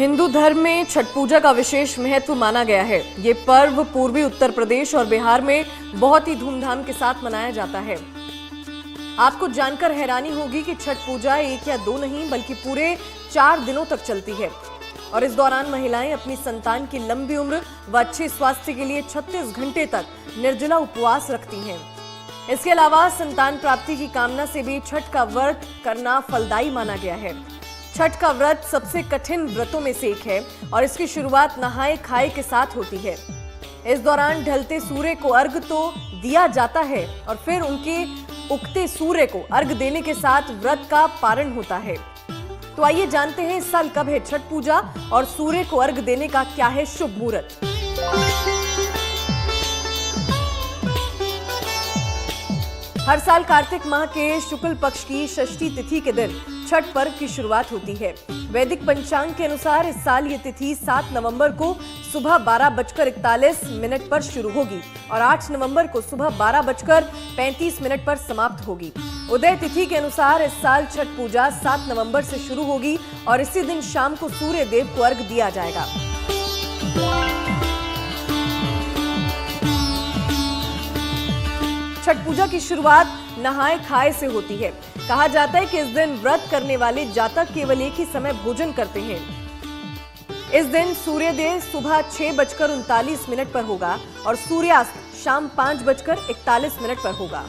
हिंदू धर्म में छठ पूजा का विशेष महत्व माना गया है। ये पर्व पूर्वी उत्तर प्रदेश और बिहार में बहुत ही धूमधाम के साथ मनाया जाता है। आपको जानकर हैरानी होगी कि छठ पूजा एक या दो नहीं बल्कि पूरे 4 दिनों तक चलती है और इस दौरान महिलाएं अपनी संतान की लंबी उम्र व अच्छे स्वास्थ्य के लिए 36 घंटे तक निर्जला उपवास रखती हैं। इसके अलावा संतान प्राप्ति की कामना से भी छठ का व्रत करना फलदायी माना गया है। छठ का व्रत सबसे कठिन व्रतों में से एक है और इसकी शुरुआत नहाए खाए के साथ होती है। इस दौरान ढलते सूर्य को अर्घ तो दिया जाता है और फिर उनके उगते सूर्य को अर्घ देने के साथ व्रत का पारण होता है। तो आइए जानते हैं इस साल कब है छठ पूजा और सूर्य को अर्घ देने का क्या है शुभ मुहूर्त। हर साल कार्तिक माह के शुक्ल पक्ष की षष्ठी तिथि के दिन छठ पर्व की शुरुआत होती है। वैदिक पंचांग के अनुसार इस साल ये तिथि 7 नवंबर को सुबह 12:41 पर शुरू होगी और 8 नवंबर को सुबह 12:35 पर समाप्त होगी। उदय तिथि के अनुसार इस साल छठ पूजा 7 नवंबर से शुरू होगी और इसी दिन शाम को सूर्य देव को अर्घ दिया जाएगा। छठ पूजा की शुरुआत नहाए खाए से होती है। कहा जाता है कि इस दिन व्रत करने वाले जातक केवल एक ही समय भोजन करते हैं। इस दिन सूर्योदय सुबह 6:39 पर होगा और सूर्यास्त शाम 5:41 पर होगा।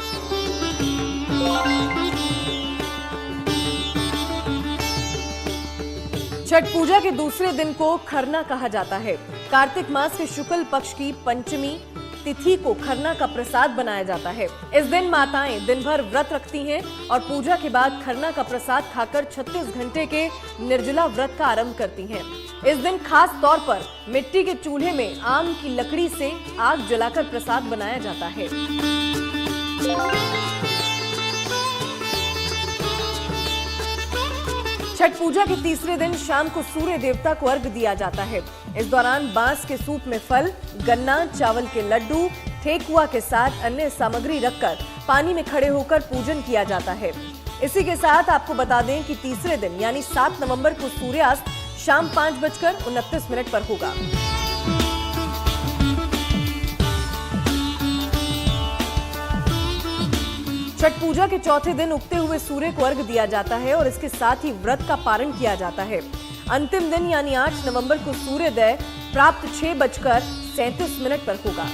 छठ पूजा के दूसरे दिन को खरना कहा जाता है। कार्तिक मास के शुक्ल पक्ष की पंचमी तिथि को खरना का प्रसाद बनाया जाता है। इस दिन माताएं दिन भर व्रत रखती हैं और पूजा के बाद खरना का प्रसाद खाकर 36 घंटे के निर्जला व्रत का आरंभ करती हैं। इस दिन खास तौर पर मिट्टी के चूल्हे में आम की लकड़ी से आग जलाकर प्रसाद बनाया जाता है। छठ पूजा के तीसरे दिन शाम को सूर्य देवता को अर्घ दिया जाता है। इस दौरान बांस के सूप में फल, गन्ना, चावल के लड्डू, ठेकुआ के साथ अन्य सामग्री रखकर पानी में खड़े होकर पूजन किया जाता है। इसी के साथ आपको बता दें कि तीसरे दिन यानी 7 नवंबर को सूर्यास्त शाम 5:29 पर होगा। छठ पूजा के चौथे दिन उगते हुए सूर्य को अर्घ दिया जाता है और इसके साथ ही व्रत का पारण किया जाता है। अंतिम दिन यानी 8 नवंबर को सूर्योदय प्राप्त 6:37 पर होगा।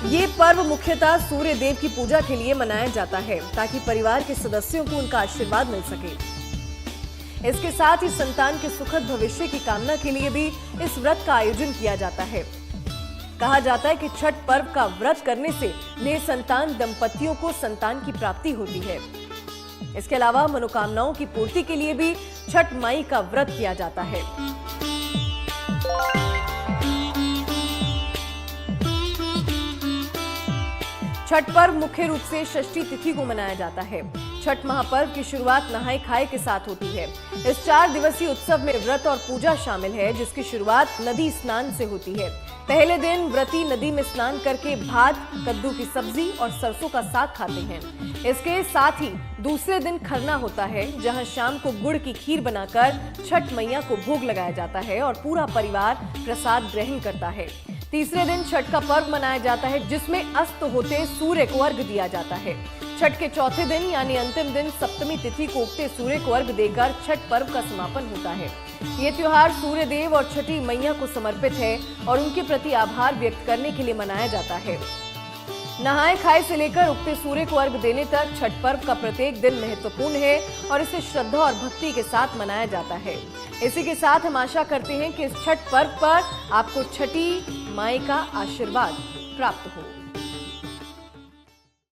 ये पर्व मुख्यतः सूर्य देव की पूजा के लिए मनाया जाता है ताकि परिवार के सदस्यों को उनका आशीर्वाद मिल सके। इसके साथ ही संतान के सुखद भविष्य की कामना के लिए भी इस व्रत का आयोजन किया जाता है। कहा जाता है कि छठ पर्व का व्रत करने से निसंतान दंपतियों को संतान की प्राप्ति होती है। इसके अलावा मनोकामनाओं की पूर्ति के लिए भी छठ माई का व्रत किया जाता है। छठ पर्व मुख्य रूप से षष्ठी तिथि को मनाया जाता है। छठ महापर्व की शुरुआत नहाए खाए के साथ होती है। इस 4 दिवसीय उत्सव में व्रत और पूजा शामिल है, जिसकी शुरुआत नदी स्नान से होती है। पहले दिन व्रती नदी में स्नान करके भात, कद्दू की सब्जी और सरसों का साग खाते हैं। इसके साथ ही दूसरे दिन खरना होता है, जहां शाम को गुड़ की खीर बनाकर छठ मैया को भोग लगाया जाता है और पूरा परिवार प्रसाद ग्रहण करता है। तीसरे दिन छठ का पर्व मनाया जाता है, जिसमें अस्त होते सूर्य को अर्घ दिया जाता है। छठ के चौथे दिन यानी अंतिम दिन सप्तमी तिथि को उगते सूर्य को अर्घ देकर छठ पर्व का समापन होता है। ये त्योहार सूर्य देव और छठी मैया को समर्पित है और उनके प्रति आभार व्यक्त करने के लिए मनाया जाता है। नहाए खाए से लेकर उगते सूर्य को अर्घ देने तक छठ पर्व का प्रत्येक दिन महत्वपूर्ण है और इसे श्रद्धा और भक्ति के साथ मनाया जाता है। इसी के साथ हम आशा करते हैं कि इस छठ पर्व पर आपको छठी माई का आशीर्वाद प्राप्त हो।